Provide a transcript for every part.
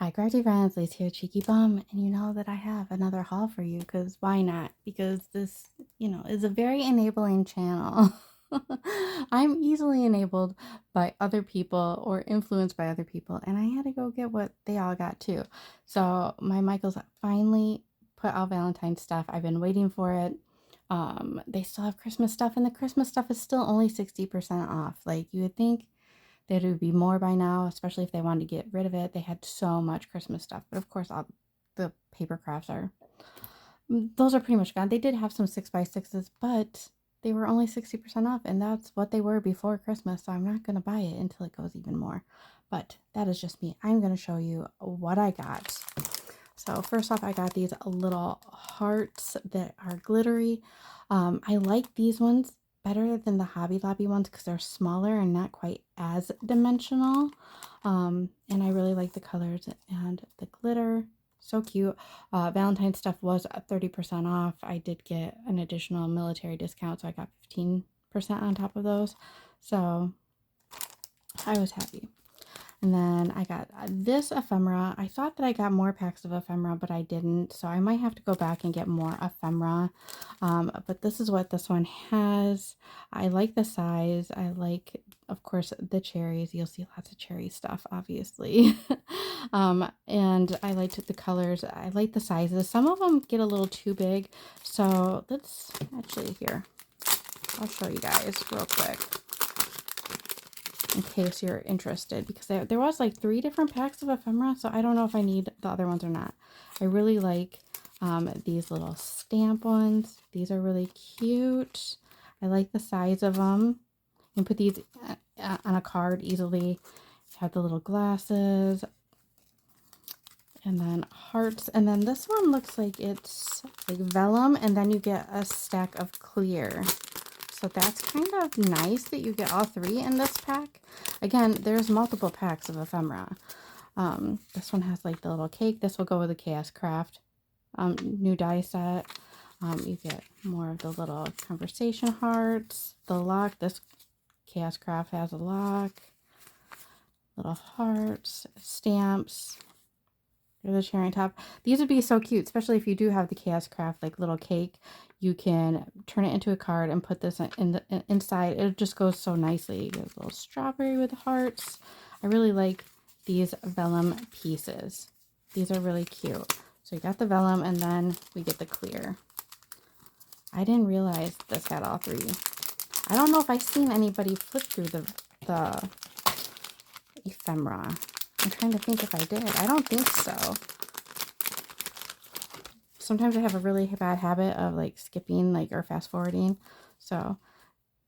Hi, Crafty Friends, Lacey here, Cheeky Bum, and you know that I have another haul for you, because why not? Because this, is a very enabling channel. I'm easily enabled by other people or influenced by other people, and I had to go get what they all got too. So my Michaels finally put out Valentine stuff. I've been waiting for it. They still have Christmas stuff, and the Christmas stuff is still only 60% off. Like, you would think there would be more by now, especially if they wanted to get rid of it. They had so much Christmas stuff, but of course, all the paper crafts are, those are pretty much gone. They did have some 6x6s, but they were only 60% off, and that's what they were before Christmas, so I'm not going to buy it until it goes even more. But that is just me. I'm going to show you what I got. So first off, I got these little hearts that are glittery. I like these ones better than the Hobby Lobby ones because they're smaller and not quite as dimensional. And I really like the colors and the glitter. So cute. Valentine stuff was at 30% off. I did get an additional military discount, so I got 15% on top of those. So I was happy. And then I got this ephemera. I thought that I got more packs of ephemera, but I didn't. So I might have to go back and get more ephemera. But this is what this one has. I like the size. I like, of course, the cherries. You'll see lots of cherry stuff, obviously. And I liked the colors. I like the sizes. Some of them get a little too big. So let's actually here. I'll show you guys real quick, in case you're interested, because there was like 3 different packs of ephemera, so I don't know if I need the other ones or not. I really like these little stamp ones. These are really cute. I like the size of them. You can put these on a card easily. Have the little glasses, and then hearts, and then this one looks like it's like vellum, and then you get a stack of clear. So that's kind of nice that you get all 3 in this pack. Again, there's multiple packs of ephemera. This one has like the little cake. This will go with the Chaos Craft new die set. You get more of the little conversation hearts. The lock. This Chaos Craft has a lock. Little hearts, stamps. There's a cherry on top. These would be so cute, especially if you do have the Chaos Craft like little cake. You can turn it into a card and put this in the inside. It just goes so nicely. You get a little strawberry with hearts. I really like these vellum pieces. These are really cute. So you got the vellum, and then we get the clear. I didn't realize this had all 3. I don't know if I've seen anybody flip through the ephemera. I'm trying to think if I did. I don't think so. Sometimes I have a really bad habit of like skipping or fast forwarding. So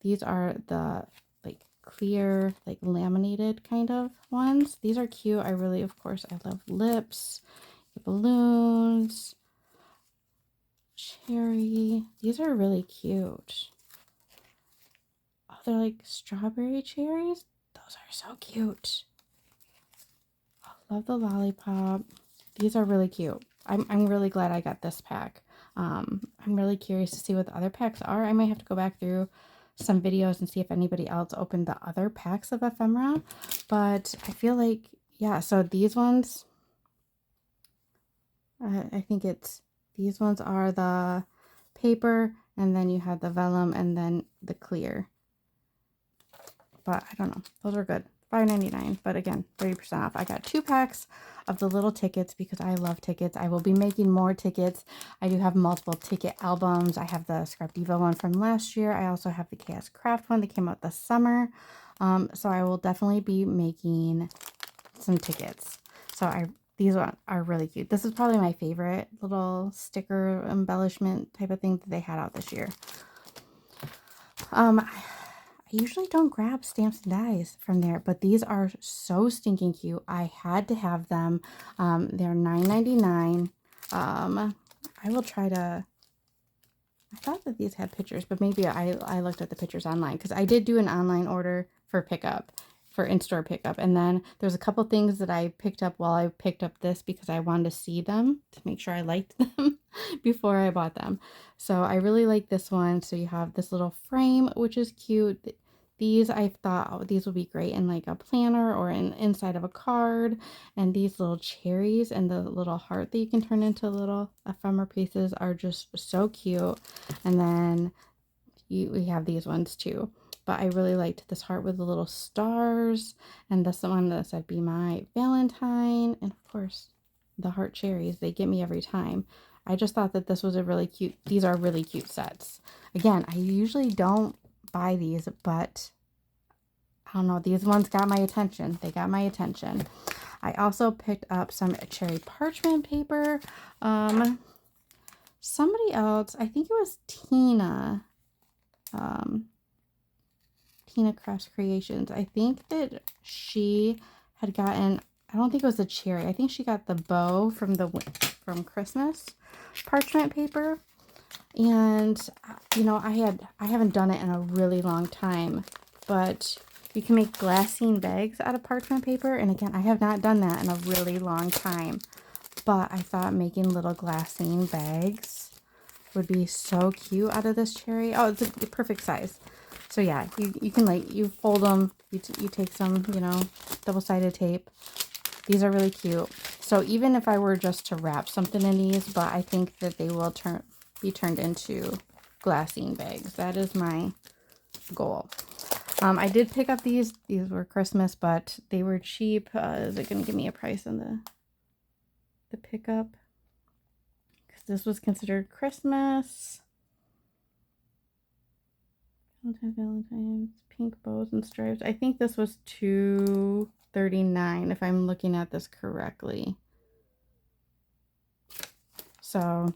these are the like clear, like laminated kind of ones. These are cute. I really, of course, I love lips, balloons, cherry. These are really cute. Oh, they're like strawberry cherries. Those are so cute. Love the lollipop. These are really cute. I'm really glad I got this pack. I'm really curious to see what the other packs are. I might have to go back through some videos and see if anybody else opened the other packs of ephemera. But I feel like, yeah, so these ones, I think these ones are the paper, and then you have the vellum, and then the clear. But I don't know. Those are good. $5.99, but again, 30% off. I got 2 packs of the little tickets because I love tickets. I will be making more tickets. I do have multiple ticket albums. I have the Scrap Diva one from last year. I also have the Chaos Craft one that came out this summer. So I will definitely be making some tickets. So these are really cute. This is probably my favorite little sticker embellishment type of thing that they had out this year. I usually don't grab stamps and dies from there, but these are so stinking cute. I had to have them. They're $9.99. I will try to... I thought that these had pictures, but maybe I looked at the pictures online, because I did do an online order for pickup, for in-store pickup. And then there's a couple things that I picked up while I picked up this because I wanted to see them to make sure I liked them before I bought them. So I really like this one. So you have this little frame, which is cute. These I thought, oh, these would be great in like a planner or inside of a card. And these little cherries and the little heart that you can turn into little ephemera pieces are just so cute. And then we have these ones too. But I really liked this heart with the little stars. And this one that said, "Be my Valentine." And of course, the heart cherries. They get me every time. I just thought that this was a really cute, these are really cute sets. Again, I usually don't buy these, but I don't know, these ones got my attention. They got my attention. I also picked up some cherry parchment paper. Somebody else, I think it was Tina, Tina Crafts Creations. I think that she had gotten, I don't think it was the cherry. I think she got the bow from Christmas parchment paper. And you know, I haven't done it in a really long time, but you can make glassine bags out of parchment paper. And again, I have not done that in a really long time, but I thought making little glassine bags would be so cute out of this cherry. Oh, it's a perfect size. So yeah, you can like, you fold them, you take some, you know, double-sided tape. These are really cute. So even if I were just to wrap something in these, but I think that they will be turned into glassine bags. That is my goal. I did pick up these. These were Christmas, but they were cheap. Is it going to give me a price on the pickup? Because this was considered Christmas. Valentine's, pink bows and stripes. I think this was $2.39 if I'm looking at this correctly. So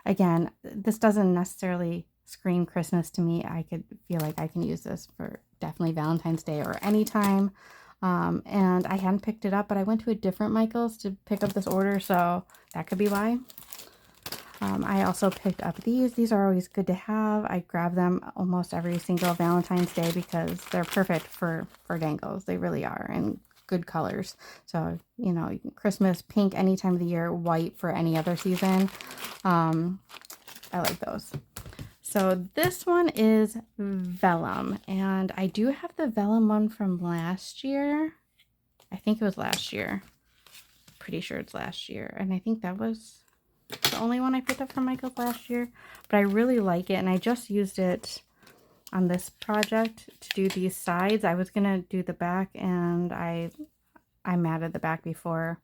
again, this doesn't necessarily scream Christmas to me. I could feel like I can use this for definitely Valentine's Day or anytime. And I hadn't picked it up, but I went to a different Michael's to pick up this order, so that could be why. I also picked up these. These are always good to have. I grab them almost every single Valentine's Day because they're perfect for dangles. They really are, and good colors. So, you know, Christmas, pink any time of the year, white for any other season. I like those. So this one is Vellum, and I do have the Vellum one from last year. I think it was last year. Pretty sure it's last year. And I think that was the only one I picked up from Michael's last year. But I really like it, and I just used it on this project to do these sides. I was gonna do the back, and I matted the back before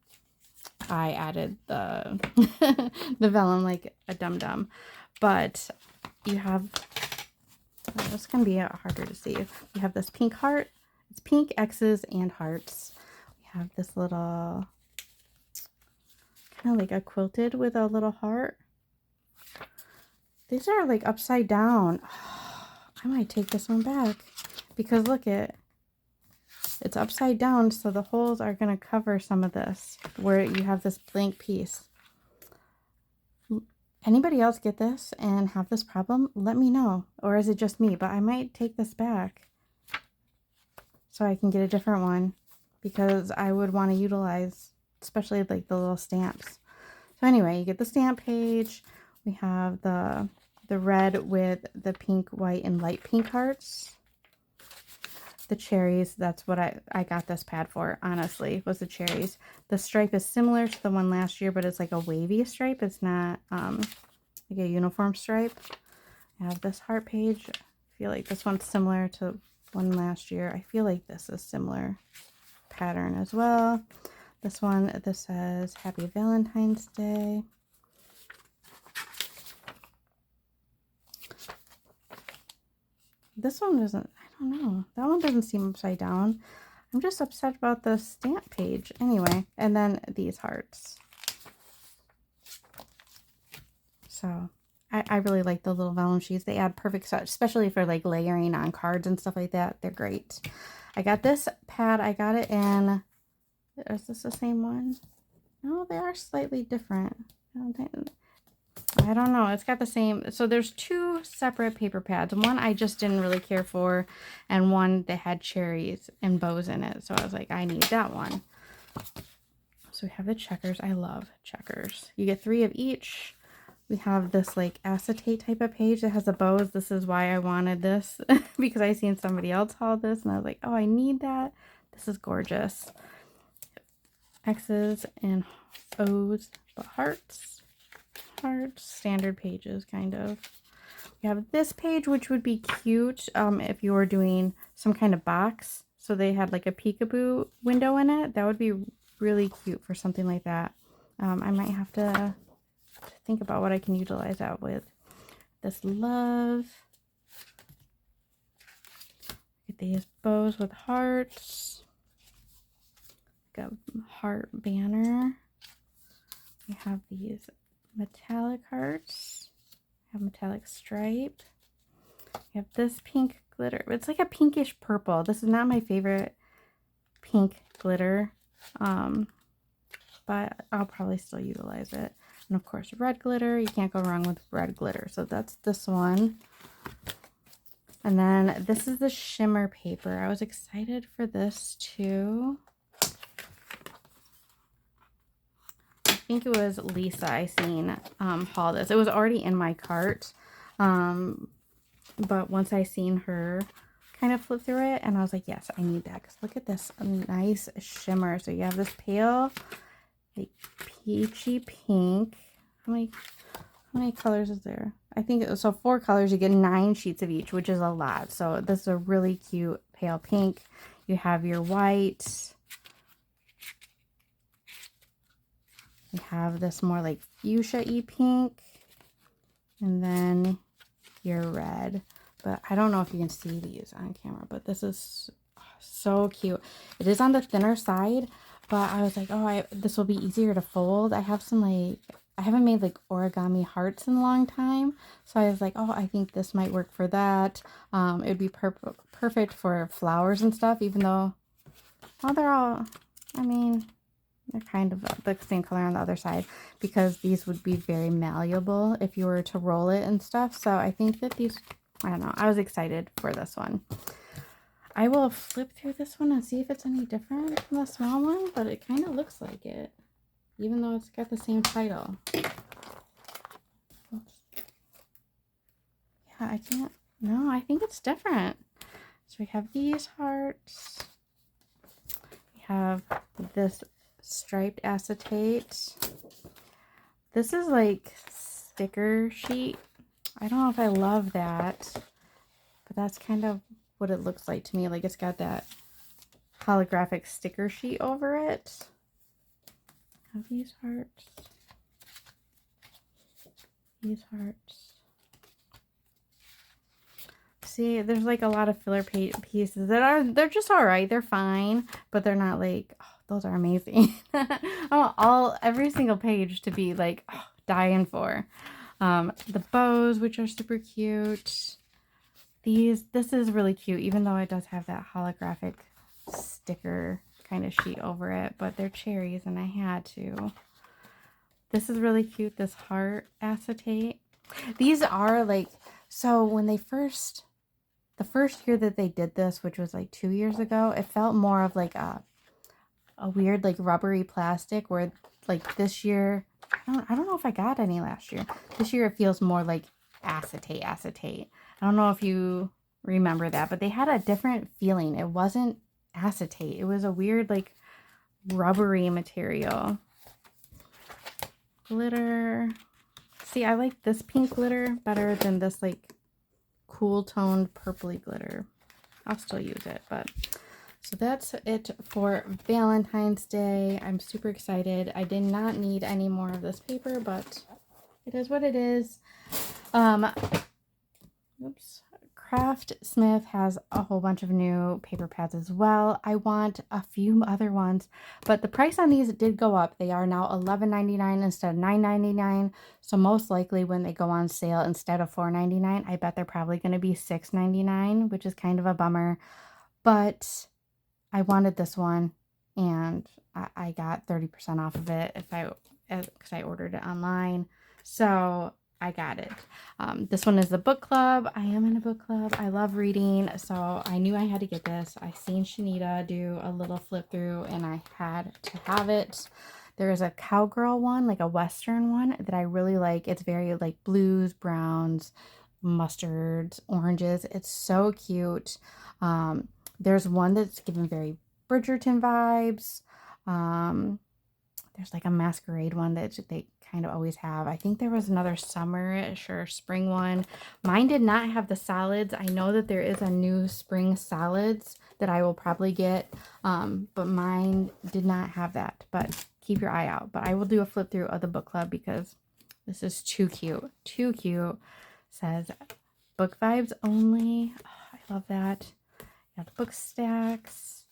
I added the the vellum like a dum-dum. But you have, well, this can be harder to see. You have this pink heart. It's pink X's and hearts. We have this little, kind of like a quilted with a little heart. These are like upside down. I might take this one back because look, it's upside down, so the holes are going to cover some of this where you have this blank piece. Anybody else get this and have this problem? Let me know. Or is it just me? But I might take this back so I can get a different one because I would want to utilize, especially like the little stamps. So anyway, you get the stamp page. We have the red with the pink, white, and light pink hearts. The cherries, that's what I got this pad for, honestly, was the cherries. The stripe is similar to the one last year, but it's like a wavy stripe. It's not like a uniform stripe. I have this heart page. I feel like this one's similar to one last year. I feel like this is similar pattern as well. This one, this says Happy Valentine's Day. This one doesn't, I don't know. That one doesn't seem upside down. I'm just upset about the stamp page. Anyway, and then these hearts. So I really like the little vellum sheets. They add perfect stuff, especially for like layering on cards and stuff like that. They're great. I got this pad. I got it in, is this the same one? No, they are slightly different. I don't know. It's got the same. So there's two separate paper pads. One I just didn't really care for, and one that had cherries and bows in it. So I was like, I need that one. So we have the checkers. I love checkers. You get 3 of each. We have this like acetate type of page that has the bows. This is why I wanted this because I seen somebody else haul this and I was like, oh, I need that. This is gorgeous. X's and O's, but hearts, standard pages kind of. We have this page, which would be cute if you were doing some kind of box. So they had like a peekaboo window in it. That would be really cute for something like that. I might have to think about what I can utilize that with. This love. Get these bows with hearts. Like a heart banner. We have these metallic hearts. We have metallic stripe. We have this pink glitter. It's like a pinkish purple. This is not my favorite pink glitter, but I'll probably still utilize it. And of course, red glitter. You can't go wrong with red glitter. So that's this one. And then this is the shimmer paper. I was excited for this too. I think it was Lisa I seen haul this. It was already in my cart. But once I seen her kind of flip through it, and I was like, yes, I need that. Because look at this nice shimmer. So you have this pale, like peachy pink. How many colors is there? I think so 4 colors. You get 9 sheets of each, which is a lot. So this is a really cute pale pink. You have your white. You have this more like fuchsia-y pink. And then your red. But I don't know if you can see these on camera, but this is so cute. It is on the thinner side, but I was like, oh, this will be easier to fold. I have some like, I haven't made like origami hearts in a long time. So I was like, oh, I think this might work for that. It would be perfect for flowers and stuff, even though, well, they're all, I mean, they're kind of the same color on the other side, because these would be very malleable if you were to roll it and stuff. So I think that these, I don't know, I was excited for this one. I will flip through this one and see if it's any different from the small one, but it kind of looks like it, even though it's got the same title. Oops. Yeah, I can't, no, I think it's different. So we have these hearts. We have this striped acetate. This is like sticker sheet. I don't know if I love that, but that's kind of what it looks like to me. Like it's got that holographic sticker sheet over it. Have these hearts. These hearts. See, there's like a lot of filler pieces that they're just all right. They're fine, but they're not like, oh, those are amazing. I want every single page to be like, oh, dying for. The bows, which are super cute. This is really cute, even though it does have that holographic sticker kind of sheet over it, but they're cherries and I had to. This is really cute, this heart acetate. These are like, so when they the first year that they did this, which was like 2 years ago, it felt more of like a weird like rubbery plastic, where like this year, I don't know if I got any last year. This year it feels more like acetate. I don't know if you remember that, but they had a different feeling. It wasn't acetate. It was a weird like rubbery material. Glitter. See, I like this pink glitter better than this like cool toned purpley glitter. I'll still use it, but so that's it for Valentine's Day. I'm super excited. I did not need any more of this paper, but it is what it is. Oops. Craftsmith has a whole bunch of new paper pads as well. I want a few other ones, but the price on these did go up. They are now $11.99 instead of $9.99. So most likely when they go on sale instead of $4.99, I bet they're probably going to be $6.99, which is kind of a bummer. But I wanted this one, and I got 30% off of it because I ordered it online. So I got it. This one is the book club. I am in a book club. I love reading, so I knew I had to get this. I seen Shanita do a little flip through, and I had to have it There is a cowgirl one, like a Western one that I really like. It's very like blues, browns, mustards, oranges. It's so cute. There's one that's given very Bridgerton vibes. Um, there's like a masquerade one that they kind of always have. I think there was another summerish or spring one. Mine did not have the solids. I know that there is a new spring solids that I will probably get, but mine did not have that. But keep your eye out. But I will do a flip through of the book club because this is too cute. Too cute. Says book vibes only. Oh, I love that. Got the book stacks.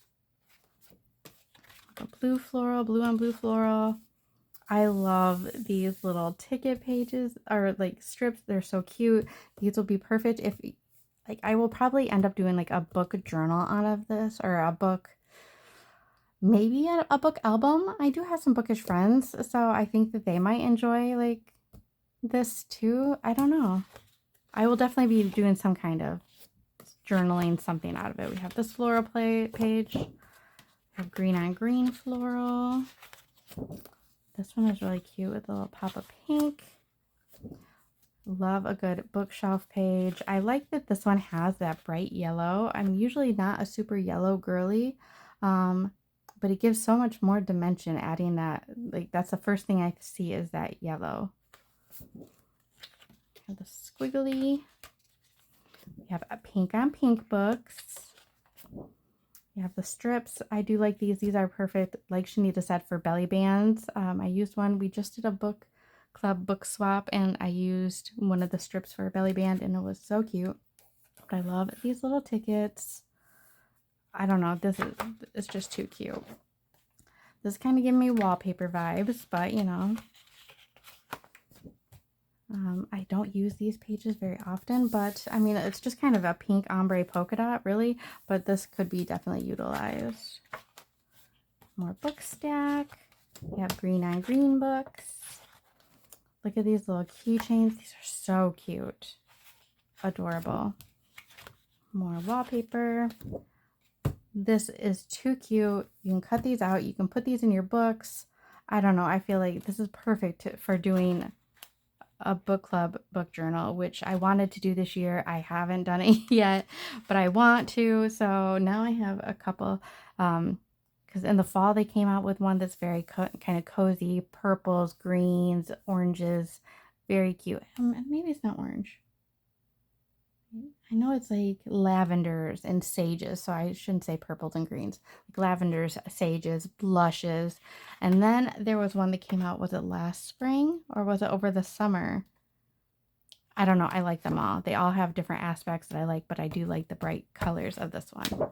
A blue floral, blue on blue floral. I love these little ticket pages or like strips. They're so cute. These will be perfect if like I will probably end up doing like a book journal out of this, or a book, maybe a book album. I do have some bookish friends, so I think that they might enjoy like this too. I don't know. I will definitely be doing some kind of journaling something out of it. We have this floral page. We have green on green floral. This one is really cute with a little pop of pink. Love a good bookshelf page. I like that this one has that bright yellow. I'm usually not a super yellow girly, but it gives so much more dimension adding that. Like that's the first thing I see is that yellow. Have the squiggly. We have a pink on pink books. You have the strips. I do like these. These are perfect. Like Shanita said, for belly bands. I used one. We just did a book club book swap, and I used one of the strips for a belly band, and it was so cute. But I love these little tickets. I don't know. It's just too cute. This kind of giving me wallpaper vibes, but you know. I don't use these pages very often, but I mean, it's just kind of a pink ombre polka dot, really, but this could be definitely utilized. More book stack. We have green on green books. Look at these little keychains. These are so cute. Adorable. More wallpaper. This is too cute. You can cut these out. You can put these in your books. I don't know. I feel like this is perfect for doing a book club book journal, which I wanted to do this year. I haven't done it yet, but I want to. So now I have a couple, because in the fall they came out with one that's very kind of cozy, purples, greens, oranges, very cute. Maybe it's not orange. I know it's like lavenders and sages, so I shouldn't say purples and greens. Like lavenders, sages, blushes. And then there was one that came out, was it last spring or was it over the summer? I don't know. I like them all. They all have different aspects that I like, but I do like the bright colors of this one. I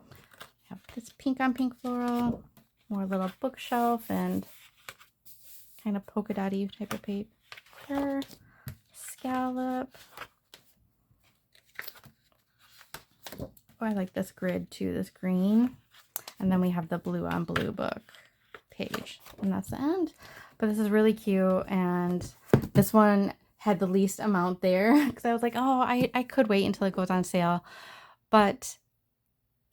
have this pink on pink floral, more little bookshelf and kind of polka dotty type of paper. Scallop. Oh, I like this grid too, this green. And then we have the blue on blue book page. And that's the end. But this is really cute. And this one had the least amount there because I was like, oh, I could wait until it goes on sale. But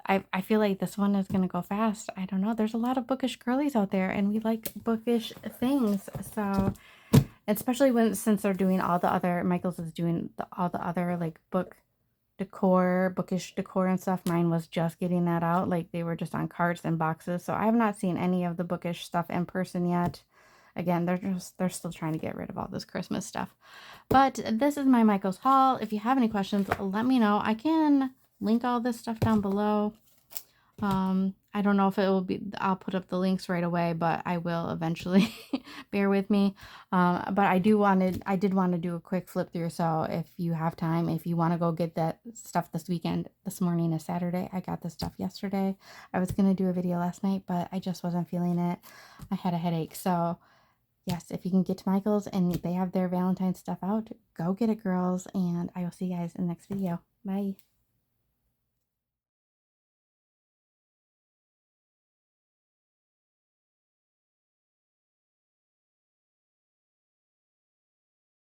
I feel like this one is going to go fast. I don't know. There's a lot of bookish girlies out there and we like bookish things. So especially since they're doing all the other, Michael's is doing all the other like book decor, bookish decor and stuff. Mine was just getting that out. Like they were just on carts and boxes. So I have not seen any of the bookish stuff in person yet. Again, they're still trying to get rid of all this Christmas stuff. But this is my Michael's haul. If you have any questions, let me know. I can link all this stuff down below. I don't know if it will be, I'll put up the links right away, but I will eventually. Bear with me. But I did want to do a quick flip through. So if you have time, if you want to go get that stuff this weekend, this morning is Saturday. I got this stuff yesterday. I was going to do a video last night, but I just wasn't feeling it. I had a headache. So yes, if you can get to Michael's and they have their Valentine stuff out, go get it, girls. And I will see you guys in the next video. Bye.